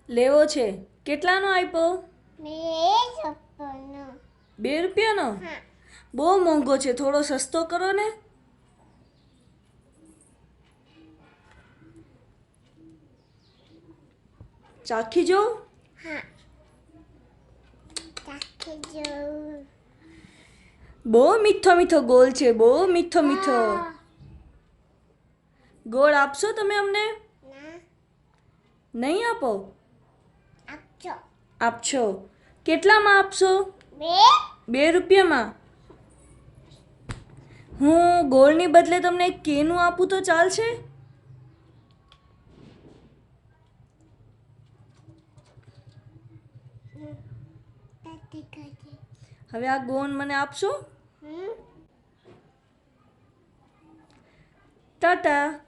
લેવો છે. કેટલાનો આપ્યો? 2 ₹2? હા. બહુ મોંઘો છે, થોડો સસ્તો કરો ને. ચાખી જો. હા. ચાખી જોઉં. બહુ મીઠો મીઠો ગોળ છે, બહુ મીઠો મીઠો. હા. ગોળ આપશો તમે અમને? ના. નહીં આપો? આપજો. આપશો. કેટલામાં આપશો? 2. ₹2? હું ગોળની બદલે તમને એક કેનું આપું તો ચાલશે? તાતી ખાજે. હવે આ ગોળ મને આપશો? ટાટા.